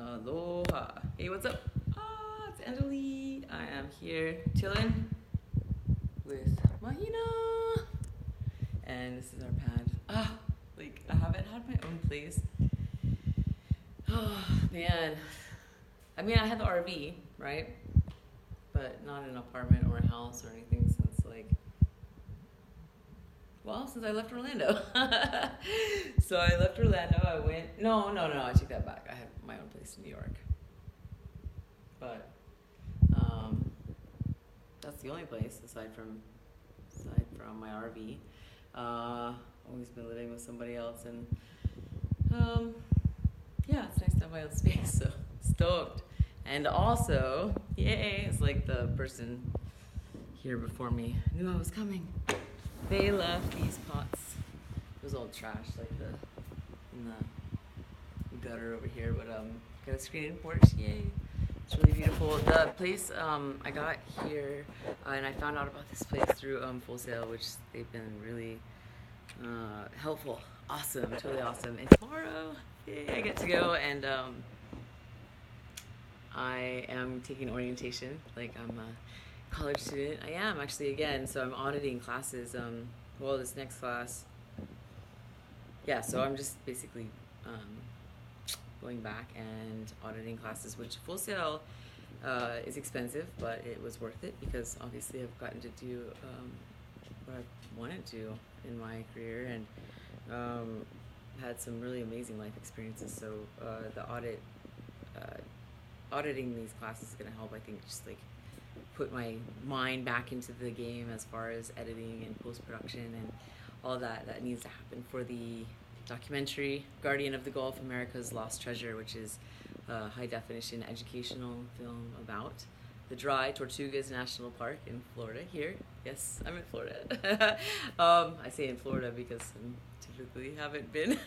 Aloha. Hey, what's up? It's Angelie. I am here chilling with Mahina. And this is our pad. I haven't had my own place. Oh, man. I mean, I had the RV, right? But not an apartment or a house or anything since since I left Orlando. So I left Orlando, I went, no, I take that back. I had my own place in New York. But, that's the only place aside from my RV. Always been living with somebody else, and, yeah, it's nice to have my own space, so stoked. And also, yay, it's like the person here before me knew I was coming. They left these pots. It was all trash, in the gutter over here, but got a screened porch, yay. It's really beautiful. The place I got here, and I found out about this place through Full Sail, which they've been really helpful, awesome, totally awesome. And tomorrow, yay, I get to go, and I am taking orientation, I'm a college student. I am actually again, so I'm auditing classes. This next class. Yeah, so I'm just basically going back and auditing classes, which Full Sail is expensive, but it was worth it because obviously I've gotten to do what I wanted to do in my career and had some really amazing life experiences. So the auditing these classes is going to help, I think, just put my mind back into the game as far as editing and post-production and all that needs to happen for the documentary Guardian of the Gulf, America's Lost Treasure, which is a high-definition educational film about the Dry Tortugas National Park in Florida here. Yes, I'm in Florida. I say in Florida because I typically haven't been.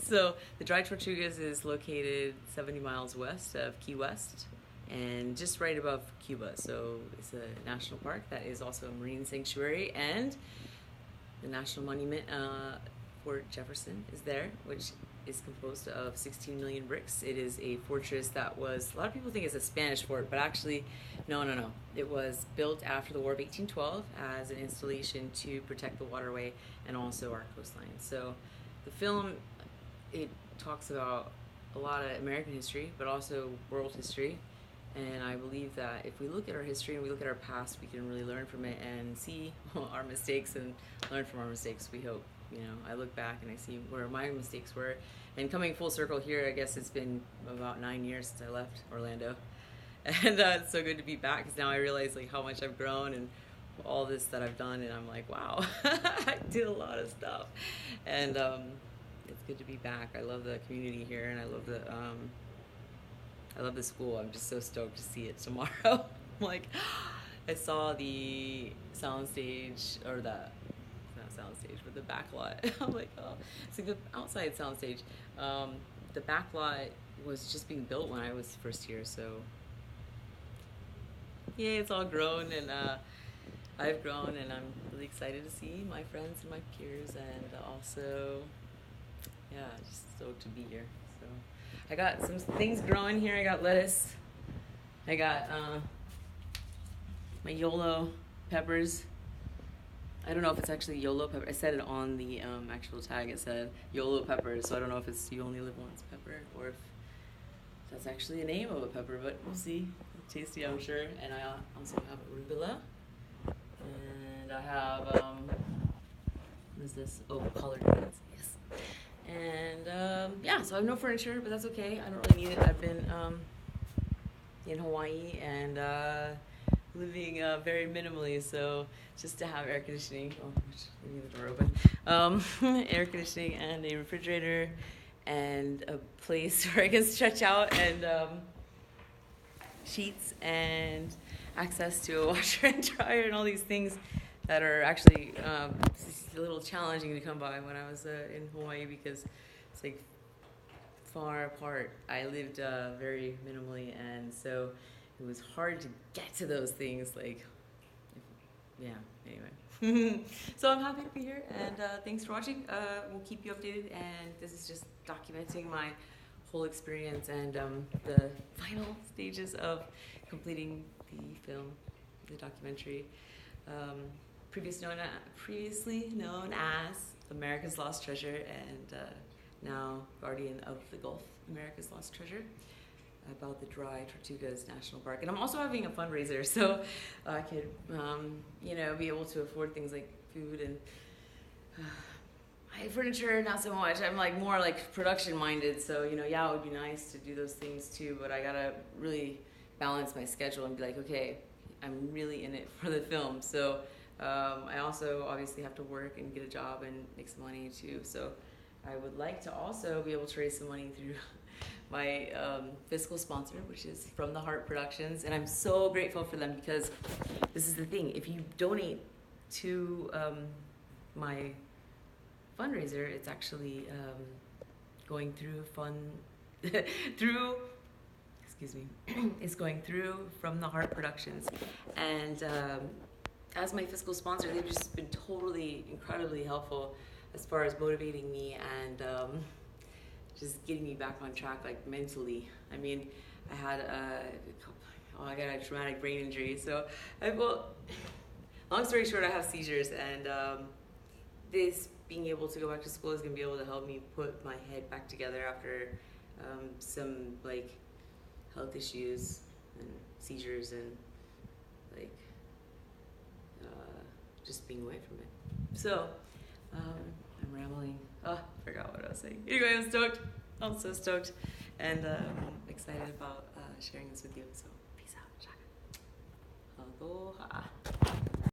So the Dry Tortugas is located 70 miles west of Key West, and just right above Cuba. So it's a national park that is also a marine sanctuary, and the national monument, Fort Jefferson, is there, which is composed of 16 million bricks. It is a fortress that was, a lot of people think it's a Spanish fort, but actually, no. It was built after the War of 1812 as an installation to protect the waterway and also our coastline. So the film, it talks about a lot of American history, but also world history. And I believe that if we look at our history and we look at our past, we can really learn from it and see our mistakes and learn from our mistakes, we hope. I look back and I see where my mistakes were. And coming full circle here, I guess it's been about 9 years since I left Orlando. And it's so good to be back because now I realize how much I've grown and all this that I've done. And I'm like, wow, I did a lot of stuff. And it's good to be back. I love the community here, and I love the school. I'm just so stoked to see it tomorrow. I saw the soundstage, or not soundstage, but the back lot. I'm like, oh, it's like the outside soundstage. The back lot was just being built when I was first here, so yeah, it's all grown, and I've grown, and I'm really excited to see my friends and my peers, and also, yeah, just stoked to be here. So I got some things growing here. I got lettuce. I got my YOLO peppers. I don't know if it's actually YOLO pepper. I said it on the actual tag. It said YOLO peppers, so I don't know if it's You Only Live Once pepper or if that's actually a name of a pepper, but we'll see. Tasty, I'm sure. And I also have arugula. And I have, what is this? Oh, collard greens. Yes. And yeah, so I have no furniture, but that's okay. I don't really need it. I've been in Hawaii and living very minimally, so just to have air conditioning. Oh, leave the door open. Air conditioning and a refrigerator and a place where I can stretch out, and sheets and access to a washer and dryer and all these things that are actually a little challenging to come by when I was in Hawaii because it's far apart. I lived very minimally, and so it was hard to get to those things. Anyway. So I'm happy to be here, and thanks for watching. We'll keep you updated, and this is just documenting my whole experience and the final stages of completing the film, the documentary, previously known as America's Lost Treasure, and now Guardian of the Gulf, America's Lost Treasure, about the Dry Tortugas National Park. And I'm also having a fundraiser, so I could, be able to afford things like food and furniture, not so much. I'm like more like production minded, so it would be nice to do those things too, but I gotta really balance my schedule and be like, okay, I'm really in it for the film. So I also obviously have to work and get a job and make some money too. So I would like to also be able to raise some money through my fiscal sponsor, which is From the Heart Productions, and I'm so grateful for them, because this is the thing: if you donate to my fundraiser, it's actually going through it's going through From the Heart Productions, and as my fiscal sponsor, they've just been totally incredibly helpful as far as motivating me and just getting me back on track, like mentally. I mean, I got a traumatic brain injury, so long story short, I have seizures, and this being able to go back to school is going to be able to help me put my head back together after some like health issues and seizures and like just being away from it. So I'm rambling. Oh, I forgot what I was saying. Anyway, I'm stoked. I'm so stoked, and excited about sharing this with you. So peace out. Shaka. Aloha.